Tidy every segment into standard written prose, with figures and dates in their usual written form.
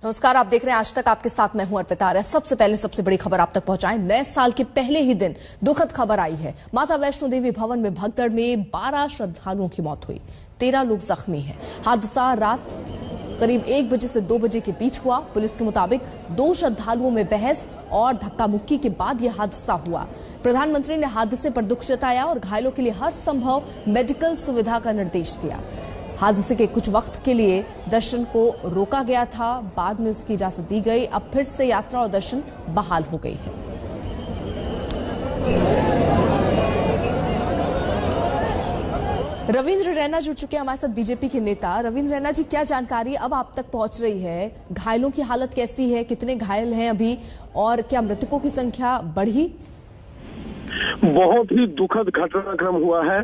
नमस्कार, आप देख रहे हैं आज तक। आपके साथ मैं हूं अर्पिता आर्य। सबसे पहले सबसे बड़ी खबर आप तक पहुंचाएं। नए साल के पहले ही दिन दुखद खबर आई है। माता वैष्णो देवी भवन में भगदड़ में 12 श्रद्धालुओं की मौत हुई, 13 लोग जख्मी हैं। हादसा रात करीब 1 बजे से 2 बजे के बीच हुआ। पुलिस के मुताबिक 2 श्रद्धालुओं में बहस और धक्का मुक्की के बाद यह हादसा हुआ। प्रधानमंत्री ने हादसे पर दुख जताया और घायलों के लिए हर संभव मेडिकल सुविधा का निर्देश दिया। हादसे के कुछ वक्त के लिए दर्शन को रोका गया था, बाद में उसकी इजाजत दी गई। अब फिर से यात्रा और दर्शन बहाल हो गई है। रविंद्र रैना जुड़ चुके हैं हमारे साथ, बीजेपी के नेता। रविंद्र रैना जी, क्या जानकारी अब आप तक पहुंच रही है? घायलों की हालत कैसी है? कितने घायल हैं अभी और क्या मृतकों की संख्या बढ़ी? बहुत ही दुखद घटनाक्रम हुआ है।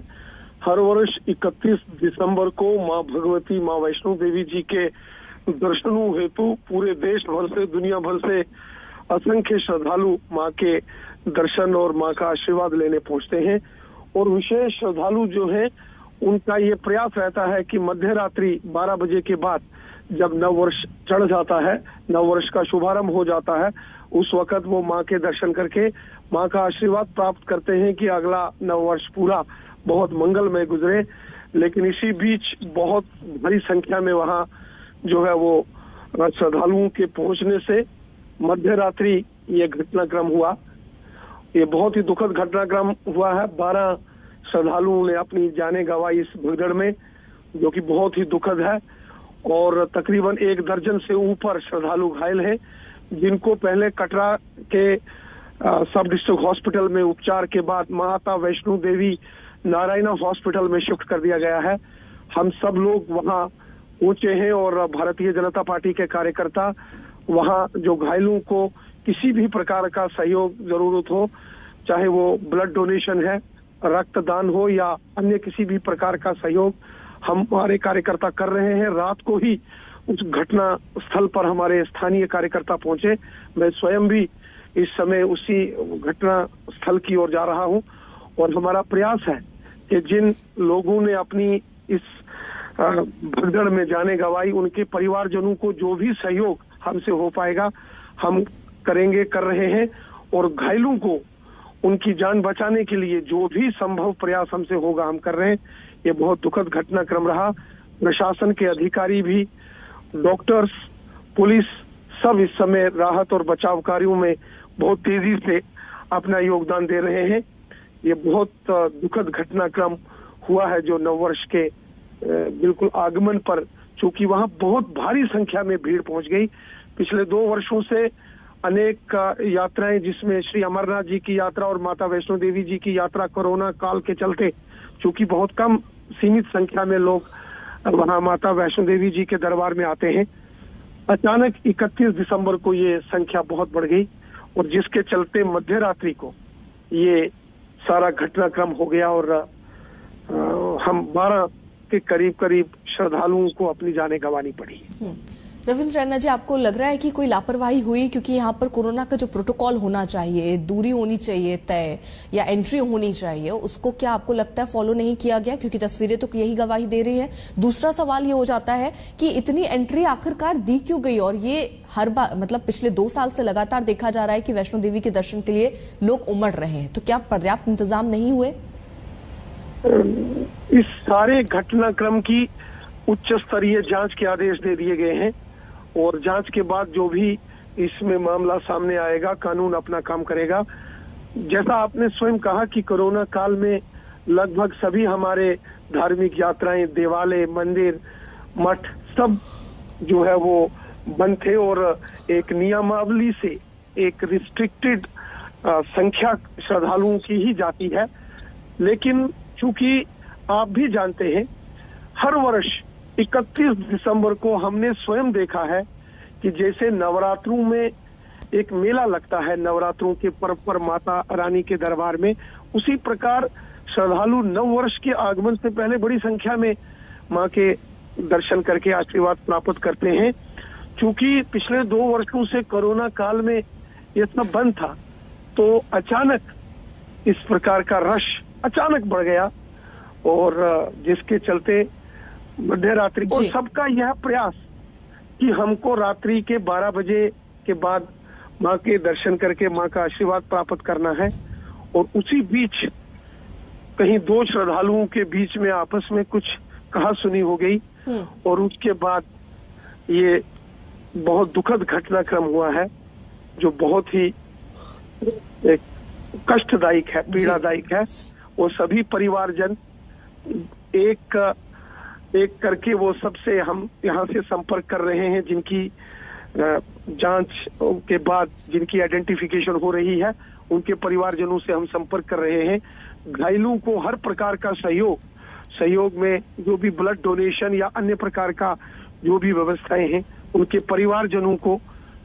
हर वर्ष 31 दिसंबर को मां भगवती, मां वैष्णो देवी जी के दर्शनों हेतु पूरे देश भर से, दुनिया भर से असंख्य श्रद्धालु मां के दर्शन और मां का आशीर्वाद लेने पहुंचते हैं। और विशेष श्रद्धालु जो हैं, उनका ये प्रयास रहता है कि मध्य रात्रि 12 बजे के बाद जब नव वर्ष चढ़ जाता है, नव वर्ष का शुभारंभ हो जाता है, उस वक्त वो मां के दर्शन करके मां का आशीर्वाद प्राप्त करते हैं कि अगला नव वर्ष पूरा बहुत मंगलमय गुजरे। लेकिन इसी बीच बहुत बड़ी संख्या में वहां जो है वो श्रद्धालुओं के पहुंचने से मध्य रात्रि ये घटनाक्रम हुआ। ये बहुत ही दुखद घटनाक्रम हुआ है। 12 श्रद्धालुओं ने अपनी जानें गंवाई इस भगदड़ में, जो कि बहुत ही दुखद है। और तकरीबन 1 दर्जन से ऊपर श्रद्धालु घायल हैं, जिनको पहले कटरा के सब डिस्ट्रिक्ट हॉस्पिटल में उपचार के बाद माता वैष्णो देवी नारायणा हॉस्पिटल में शिफ्ट कर दिया गया है। हम सब लोग वहां पहुंचे हैं और भारतीय जनता पार्टी के कार्यकर्ता वहां जो घायलों को किसी भी प्रकार का सहयोग जरूरत हो, चाहे वो ब्लड डोनेशन है, रक्तदान हो या अन्य किसी भी प्रकार का सहयोग, हमारे कार्यकर्ता कर रहे हैं। रात को ही उस घटना स्थल पर हमारे स्थानीय कार्यकर्ता पहुंचे। मैं स्वयं भी इस समय उसी घटना स्थल की ओर जा रहा हूं। और हमारा प्रयास है कि जिन लोगों ने अपनी इस भगदड़ में जाने गंवाई, उनके परिवारजनों को जो भी सहयोग हमसे हो पाएगा हम करेंगे, कर रहे हैं। और घायलों को उनकी जान बचाने के लिए जो भी संभव प्रयास हमसे होगा हम कर रहे हैं। ये बहुत दुखद घटनाक्रम रहा। प्रशासन के अधिकारी भी, डॉक्टर्स, पुलिस सब इस समय राहत और बचाव कार्यों में बहुत तेजी से अपना योगदान दे रहे हैं। ये बहुत दुखद घटनाक्रम हुआ है जो नववर्ष के बिल्कुल आगमन पर, चूंकि वहां बहुत भारी संख्या में भीड़ पहुंच गई। पिछले 2 वर्षों से अनेक यात्राएं, जिसमें श्री अमरनाथ जी की यात्रा और माता वैष्णो देवी जी की यात्रा कोरोना काल के चलते, चूंकि बहुत कम सीमित संख्या में लोग वहां माता वैष्णो देवी जी के दरबार में आते हैं, अचानक 31 दिसंबर को ये संख्या बहुत बढ़ गई और जिसके चलते मध्य रात्रि को ये सारा घटनाक्रम हो गया और हम 12 के करीब श्रद्धालुओं को अपनी जानें गंवानी पड़ी। रविंद्र रैना जी, आपको लग रहा है कि कोई लापरवाही हुई? क्योंकि यहाँ पर कोरोना का जो प्रोटोकॉल होना चाहिए, दूरी होनी चाहिए तय या एंट्री होनी चाहिए, उसको क्या आपको लगता है फॉलो नहीं किया गया? क्योंकि तस्वीरें तो यही गवाही दे रही है। दूसरा सवाल ये हो जाता है कि इतनी एंट्री आखिरकार दी क्यों गई? और ये हर बार, मतलब पिछले 2 साल से लगातार देखा जा रहा है कि वैष्णो देवी के दर्शन के लिए लोग उमड़ रहे हैं, तो क्या पर्याप्त इंतजाम नहीं हुए? इस सारे घटनाक्रम की उच्च स्तरीय जांच के आदेश दे दिए गए हैं और जांच के बाद जो भी इसमें मामला सामने आएगा, कानून अपना काम करेगा। जैसा आपने स्वयं कहा कि कोरोना काल में लगभग सभी हमारे धार्मिक यात्राएं, देवालय, मंदिर, मठ सब जो है वो बंद थे और एक नियमावली से एक रिस्ट्रिक्टेड संख्या श्रद्धालुओं की ही जाती है। लेकिन चूंकि आप भी जानते हैं, हर वर्ष 31 दिसंबर को हमने स्वयं देखा है कि जैसे नवरात्रों में एक मेला लगता है, नवरात्रों के पर्व पर माता रानी के दरबार में, उसी प्रकार श्रद्धालु नव वर्ष के आगमन से पहले बड़ी संख्या में मां के दर्शन करके आशीर्वाद प्राप्त करते हैं। चूंकि पिछले 2 वर्षों से कोरोना काल में ये सब बंद था, तो अचानक इस प्रकार का रश अचानक बढ़ गया और जिसके चलते मध्य रात्रि और सबका यह प्रयास कि हमको रात्रि के 12 बजे के बाद माँ के दर्शन करके माँ का आशीर्वाद प्राप्त करना है। और उसी बीच कहीं दो श्रद्धालुओं के बीच में आपस में कुछ कहासुनी हो गई और उसके बाद ये बहुत दुखद घटनाक्रम हुआ है, जो बहुत ही एक कष्टदायक है, पीड़ादायक है। वो सभी परिवारजन एक करके वो सबसे हम यहाँ से संपर्क कर रहे हैं, जिनकी जांच के बाद जिनकी आइडेंटिफिकेशन हो रही है, उनके परिवारजनों से हम संपर्क कर रहे हैं। घायलों को हर प्रकार का सहयोग में जो भी ब्लड डोनेशन या अन्य प्रकार का जो भी व्यवस्थाएं हैं, उनके परिवारजनों को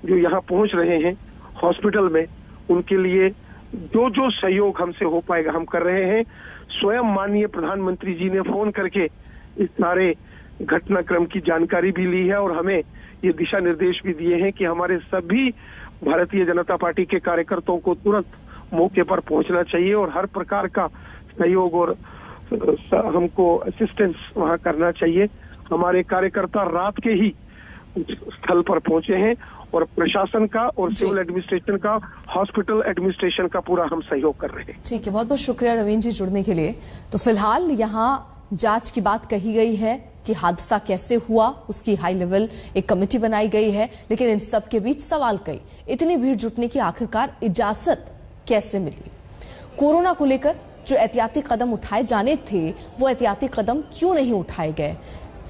जो यहाँ पहुंच रहे हैं हॉस्पिटल में, उनके लिए जो जो सहयोग हमसे हो पाएगा हम कर रहे हैं। स्वयं माननीय प्रधानमंत्री जी ने फोन करके इस सारे घटनाक्रम की जानकारी भी ली है और हमें ये दिशा निर्देश भी दिए हैं कि हमारे सभी भारतीय जनता पार्टी के कार्यकर्ताओं को तुरंत मौके पर पहुंचना चाहिए और हर प्रकार का सहयोग और हमको असिस्टेंस वहां करना चाहिए। हमारे कार्यकर्ता रात के ही स्थल पर पहुंचे हैं और प्रशासन का और सिविल एडमिनिस्ट्रेशन का, हॉस्पिटल एडमिनिस्ट्रेशन का पूरा हम सहयोग कर रहे हैं। ठीक है, बहुत बहुत शुक्रिया रवींद्र जी जुड़ने के लिए। तो फिलहाल यहाँ जांच की बात कही गई है कि हादसा कैसे हुआ, उसकी हाई लेवल एक कमेटी बनाई गई है, लेकिन इन सब के बीच सवाल कई, इतनी भीड़ जुटने की आखिरकार इजाजत कैसे मिली? कोरोना को लेकर जो एहतियाती कदम उठाए जाने थे वो एहतियाती कदम क्यों नहीं उठाए गए?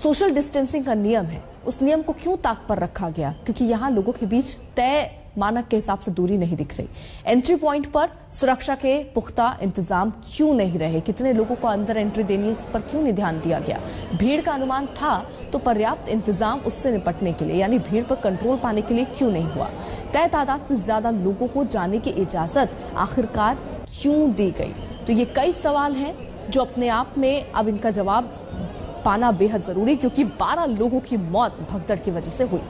सोशल डिस्टेंसिंग का नियम है, उस नियम को क्यों ताक पर रखा गया? क्योंकि यहाँ लोगों के बीच तय मानक के हिसाब से दूरी नहीं दिख रही। एंट्री पॉइंट पर सुरक्षा के पुख्ता इंतजाम क्यों नहीं रहे? कितने लोगों को अंदर एंट्री देनी है, उस पर क्यों नहीं ध्यान दिया गया? भीड़ का अनुमान था तो पर्याप्त इंतजाम उससे निपटने के लिए यानी भीड़ पर कंट्रोल पाने के लिए क्यों नहीं हुआ? तय तादाद से ज्यादा लोगों को जाने की इजाजत आखिरकार क्यों दी गई? तो ये कई सवाल हैं जो अपने आप में अब इनका जवाब पाना बेहद जरूरी, क्योंकि 12 लोगों की मौत भगदड़ की वजह से हुई।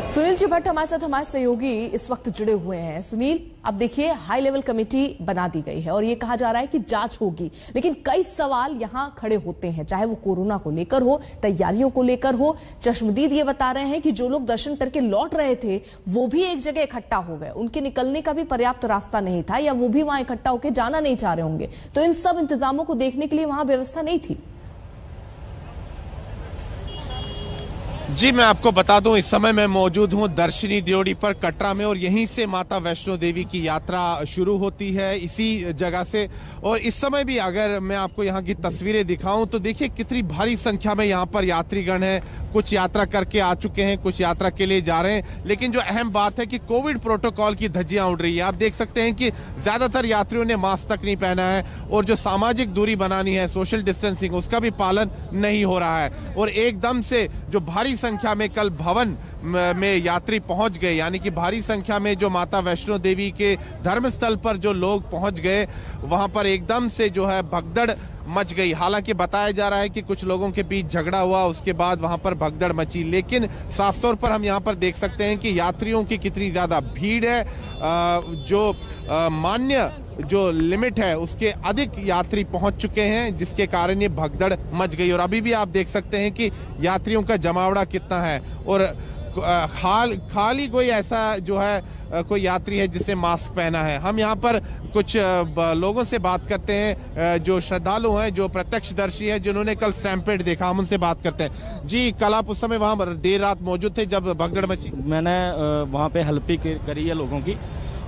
सुनील जी भट्ट हमारे साथ, हमारे सहयोगी इस वक्त जुड़े हुए हैं। सुनील, अब देखिए हाई लेवल कमेटी बना दी गई है और ये कहा जा रहा है कि जांच होगी, लेकिन कई सवाल यहां खड़े होते हैं, चाहे वो कोरोना को लेकर हो, तैयारियों को लेकर हो। चश्मदीद ये बता रहे हैं कि जो लोग दर्शन करके लौट रहे थे वो भी एक जगह इकट्ठा हो गए, उनके निकलने का भी पर्याप्त रास्ता नहीं था या वो भी वहां इकट्ठा होकर जाना नहीं चाह रहे होंगे, तो इन सब इंतजामों को देखने के लिए वहां व्यवस्था नहीं थी। जी, मैं आपको बता दूं, इस समय मैं मौजूद हूं दर्शनी ड्योढ़ी पर कटरा में और यहीं से माता वैष्णो देवी की यात्रा शुरू होती है, इसी जगह से। और इस समय भी अगर मैं आपको यहां की तस्वीरें दिखाऊं तो देखिए कितनी भारी संख्या में यहां पर यात्रीगण हैं। कुछ यात्रा करके आ चुके हैं, कुछ यात्रा के लिए जा रहे हैं, लेकिन जो अहम बात है कि कोविड प्रोटोकॉल की धज्जियां उड़ रही है। आप देख सकते हैं कि ज्यादातर यात्रियों ने मास्क तक नहीं पहना है और जो सामाजिक दूरी बनानी है, सोशल डिस्टेंसिंग, उसका भी पालन नहीं हो रहा है। और एकदम से जो भारी संख्या में कल भवन में यात्री पहुंच गए, यानी कि भारी संख्या में जो माता वैष्णो देवी के धर्मस्थल पर जो लोग पहुंच गए, वहां पर एकदम से जो है भगदड़ मच गई। हालांकि बताया जा रहा है कि कुछ लोगों के बीच झगड़ा हुआ, उसके बाद वहां पर भगदड़ मची, लेकिन साफ तौर पर हम यहां पर देख सकते हैं कि यात्रियों की कितनी ज्यादा भीड़ है। जो मान्य जो लिमिट है उसके अधिक यात्री पहुंच चुके हैं, जिसके कारण ये भगदड़ मच गई। और अभी भी आप देख सकते हैं कि यात्रियों का जमावड़ा कितना है और खाली कोई ऐसा जो है कोई यात्री है जिसने मास्क पहना है। हम यहाँ पर कुछ लोगों से बात करते हैं जो श्रद्धालु हैं, जो प्रत्यक्षदर्शी हैं, जिन्होंने कल स्टैम्पेड देखा। हम उनसे बात करते हैं। जी, कल आप उस समय वहाँ देर रात मौजूद थे जब भगदड़ मची? मैंने वहाँ पे हेल्प भी करी है लोगों की,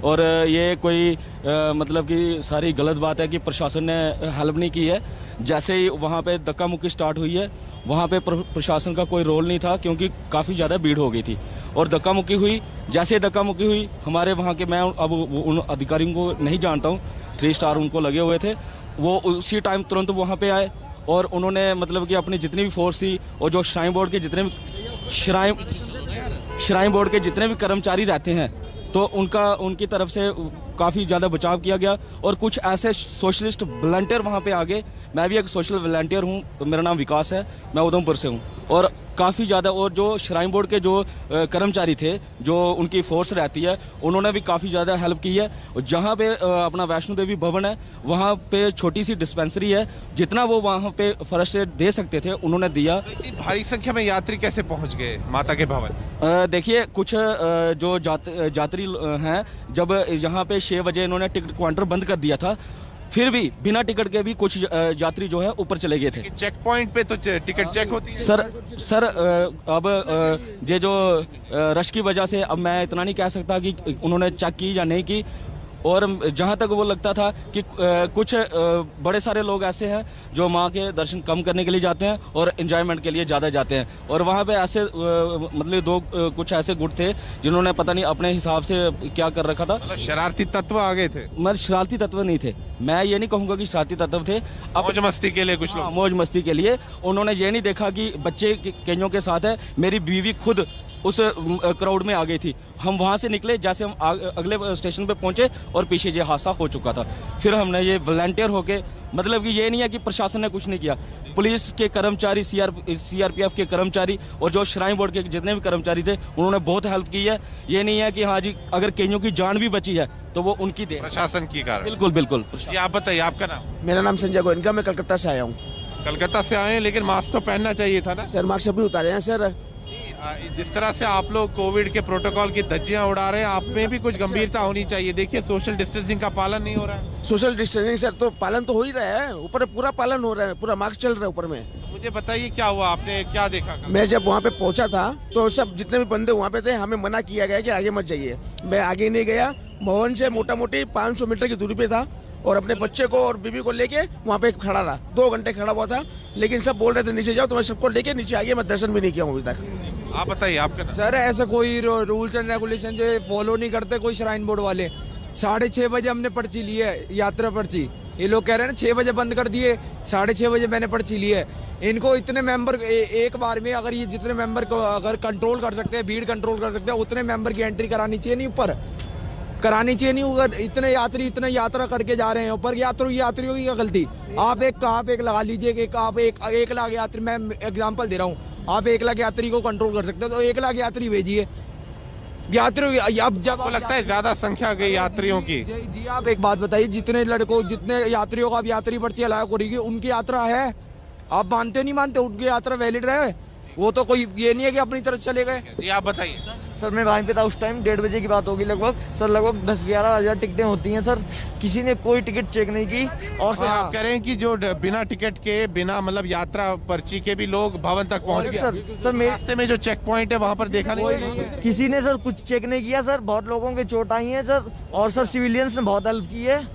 और ये कोई मतलब कि सारी गलत बात है कि प्रशासन ने हेल्प नहीं की है। जैसे ही वहाँ पे धक्का मुक्की स्टार्ट हुई है, वहाँ पे प्रशासन का कोई रोल नहीं था, क्योंकि काफ़ी ज़्यादा भीड़ हो गई थी और धक्का मुक्की हुई। जैसे धक्का मुक्की हुई, हमारे वहाँ के, मैं अब उन अधिकारियों को नहीं जानता हूँ, 3 स्टार उनको लगे हुए थे, वो उसी टाइम तुरंत वहाँ पे आए और उन्होंने मतलब कि अपनी जितनी भी फोर्स थी और जो श्राइन बोर्ड के जितने भी कर्मचारी रहते हैं, तो उनकी तरफ से काफ़ी ज़्यादा बचाव किया गया। और कुछ ऐसे सोशलिस्ट वॉलंटियर वहाँ पे आ गए। मैं भी एक सोशल वॉलंटियर हूँ, मेरा नाम विकास है, मैं उधमपुर से हूँ। और काफ़ी ज़्यादा, और जो श्राइन बोर्ड के जो कर्मचारी थे, जो उनकी फोर्स रहती है, उन्होंने भी काफ़ी ज़्यादा हेल्प की है। और जहाँ पे अपना वैष्णो देवी भवन है, वहाँ पे छोटी सी डिस्पेंसरी है, जितना वो वहाँ पे फर्स्ट एड दे सकते थे उन्होंने दिया। भारी संख्या में यात्री कैसे पहुँच गए माता के भवन? देखिए, कुछ जो यात्री हैं, जब यहाँ पे 6 बजे इन्होंने टिकट काउंटर बंद कर दिया था, फिर भी बिना टिकट के भी कुछ यात्री जो है ऊपर चले गए थे। चेक पॉइंट पे तो टिकट चेक होती है सर अब ये जो रश की वजह से अब मैं इतना नहीं कह सकता कि उन्होंने चेक की या नहीं की। और जहां तक वो लगता था कि कुछ बड़े सारे लोग ऐसे हैं जो माँ के दर्शन कम करने के लिए जाते हैं और एंजॉयमेंट के लिए ज़्यादा जाते हैं। और वहाँ पे ऐसे मतलब कुछ ऐसे गुट थे जिन्होंने पता नहीं अपने हिसाब से क्या कर रखा था। मतलब शरारती तत्व आ गए थे? मगर शरारती तत्व नहीं थे, मैं ये नहीं कहूँगा कि शरारती तत्व थे। मौज मस्ती के लिए कुछ लोग, मौज मस्ती के लिए। उन्होंने ये नहीं देखा कि बच्चे कईयों के साथ है। मेरी बीवी खुद उस क्राउड में आ गई थी। हम वहां से निकले, जैसे हम अगले स्टेशन पे पहुंचे और पीछे ये हादसा हो चुका था। फिर हमने ये वॉलंटियर होके, मतलब कि ये नहीं है कि प्रशासन ने कुछ नहीं किया, पुलिस के कर्मचारी, सीआरपीएफ के कर्मचारी और जो श्राइन बोर्ड के जितने भी कर्मचारी थे, उन्होंने बहुत हेल्प की है। ये नहीं है कि हाँ जी अगर कईयों की जान भी बची है तो वो उनकी दे, प्रशासन की कारण। बिल्कुल बिल्कुल। आप बताइए, आपका नाम? मेरा नाम संजय गोयनका, मैं कलकत्ता से आया हूँ। कलकत्ता से आए हैं, लेकिन मास्क तो पहनना चाहिए था ना? सर मास्क अभी उतारे हैं सर। जिस तरह से आप लोग कोविड के प्रोटोकॉल की धज्जियां उड़ा रहे हैं, आप में भी कुछ गंभीरता होनी चाहिए। देखिए, सोशल डिस्टेंसिंग का पालन नहीं हो रहा है। सोशल डिस्टेंसिंग सर तो पालन तो हो ही रहा है, ऊपर पूरा पालन हो रहा है, पूरा मास्क चल रहा है ऊपर में। मुझे बताइए क्या हुआ, आपने क्या देखा? मैं जब वहाँ पे पहुँचा था तो सब जितने भी बंदे वहाँ पे थे, हमें मना किया गया कि आगे मत जाइए। मैं आगे नहीं गया। भवन से मोटा मोटी 500 मीटर की दूरी पे था और अपने बच्चे को और बीबी को लेके वहाँ पे खड़ा रहा। 2 घंटे खड़ा हुआ था, लेकिन सब बोल रहे थे नीचे जाओ, तो मैं सबको लेके नीचे आ गया। मैं दर्शन भी नहीं किया अभी तक। आप बताइए आपका? सर ऐसा कोई रूल्स एंड रेगुलेशन जो फॉलो नहीं करते कोई श्राइन बोर्ड वाले। 6:30 बजे हमने पर्ची ली है, यात्रा पर्ची। ये लोग कह रहे हैं ना 6 बजे बंद कर दिए, 6:30 बजे मैंने पर्ची ली है। इनको इतने मेंबर एक बार में, अगर ये जितने मेंबर को अगर कंट्रोल कर सकते हैं, भीड़ कंट्रोल कर सकते हैं, उतने मेंबर की एंट्री करानी चाहिए, नहीं ऊपर करानी चाहिए। नहीं अगर इतने यात्री इतने यात्रा करके जा रहे हैं ऊपर, यात्रियों की क्या गलती? आप एक लगा लीजिए कि आप 1 लाख यात्री, मैं एग्जाम्पल दे रहा हूँ, आप 1 लाख यात्री को कंट्रोल कर सकते हैं तो 1 लाख यात्री भेजिए। यात्री अब जब आपको लगता है ज्यादा संख्या गई यात्रियों की? जी आप एक बात बताइए, जितने यात्रियों का अब यात्री पर्ची अलाउ करेगी, उनकी यात्रा है। आप मानते नहीं मानते उनकी यात्रा वैलिड रहे? वो तो कोई ये नहीं है कि अपनी तरफ चले गए। जी आप बताइए। सर मैं वहीं पे था उस टाइम, 1:30 बजे की बात होगी लगभग। सर लगभग 10-11 हज़ार टिकटें होती हैं सर, किसी ने कोई टिकट चेक नहीं की। और सर आप कह रहे हैं कि जो बिना टिकट के, बिना मतलब यात्रा पर्ची के भी लोग भवन तक पहुंच गए। सर रास्ते में जो चेक पॉइंट है वहाँ पर देखा नहीं, किसी ने सर कुछ चेक नहीं किया सर। बहुत लोगों के चोट आई है सर, और सर सिविलियंस ने बहुत हेल्प की है,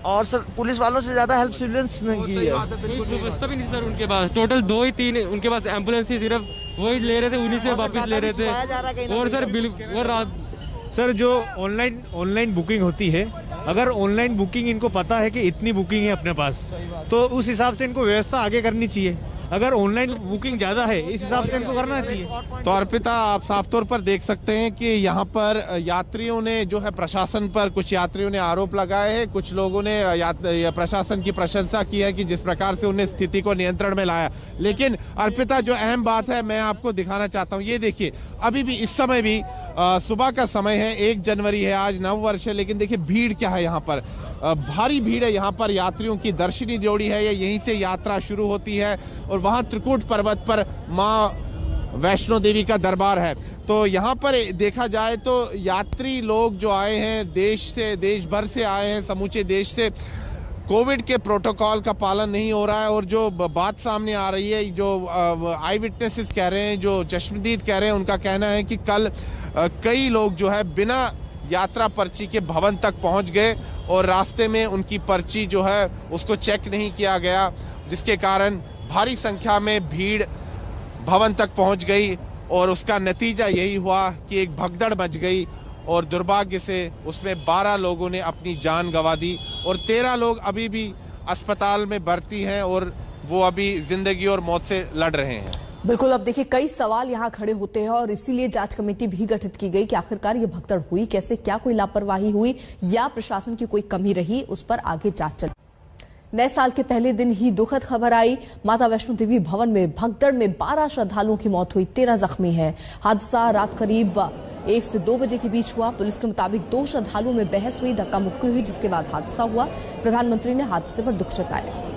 और सर पुलिस वालों से ज्यादा हेल्प सिविलियंस ने की है। कुछ व्यवस्था भी नहीं सर उनके पास। टोटल 2 ही 3 उनके पास एम्बुलेंस ही, सिर्फ वही ले रहे थे, उन्हीं से वापस ले रहे थे। और सर बिल्कुल सर जो ऑनलाइन बुकिंग होती है, अगर ऑनलाइन बुकिंग इनको पता है कि इतनी बुकिंग है अपने पास, तो उस हिसाब से इनको व्यवस्था आगे करनी चाहिए। अगर ऑनलाइन बुकिंग ज्यादा है, इस हिसाब से इनको करना चाहिए। तो अर्पिता, आप साफ तौर पर देख सकते हैं कि यहाँ पर यात्रियों ने जो है प्रशासन पर, कुछ यात्रियों ने आरोप लगाए हैं, कुछ लोगों ने प्रशासन की प्रशंसा की है कि जिस प्रकार से उन्हें स्थिति को नियंत्रण में लाया। लेकिन अर्पिता, जो अहम बात है मैं आपको दिखाना चाहता हूँ, ये देखिए, अभी भी इस समय भी सुबह का समय है, 1 जनवरी है, आज नव वर्ष है, लेकिन देखिए भीड़ क्या है यहाँ पर। भारी भीड़ है यहाँ पर। यात्रियों की दर्शनी ड्योढ़ी है, यहीं से यात्रा शुरू होती है और वहाँ त्रिकुट पर्वत पर माँ वैष्णो देवी का दरबार है। तो यहाँ पर देखा जाए तो यात्री लोग जो आए हैं देश भर से आए हैं, समूचे देश से, कोविड के प्रोटोकॉल का पालन नहीं हो रहा है। और जो बात सामने आ रही है, जो आई विटनेसेस कह रहे हैं, जो चश्मदीद कह रहे हैं, उनका कहना है कि कल कई लोग जो है बिना यात्रा पर्ची के भवन तक पहुंच गए और रास्ते में उनकी पर्ची जो है उसको चेक नहीं किया गया, जिसके कारण भारी संख्या में भीड़ भवन तक पहुंच गई और उसका नतीजा यही हुआ कि एक भगदड़ मच गई और दुर्भाग्य से उसमें 12 लोगों ने अपनी जान गंवा दी और 13 लोग अभी भी अस्पताल में भर्ती हैं और वो अभी जिंदगी और मौत से लड़ रहे हैं। बिल्कुल, अब देखिए कई सवाल यहाँ खड़े होते हैं और इसीलिए जांच कमेटी भी गठित की गई कि आखिरकार ये भगदड़ हुई कैसे, क्या कोई लापरवाही हुई या प्रशासन की कोई कमी रही, उस पर आगे जांच चल। नए साल के पहले दिन ही दुखद खबर आई। माता वैष्णो देवी भवन में भगदड़ में 12 श्रद्धालुओं की मौत हुई, 13 जख्मी हैं। हादसा रात करीब 1 से 2 बजे के बीच हुआ। पुलिस के मुताबिक 2 श्रद्धालुओं में बहस हुई, धक्का मुक्की हुई, जिसके बाद हादसा हुआ। प्रधानमंत्री ने हादसे पर दुख जताया।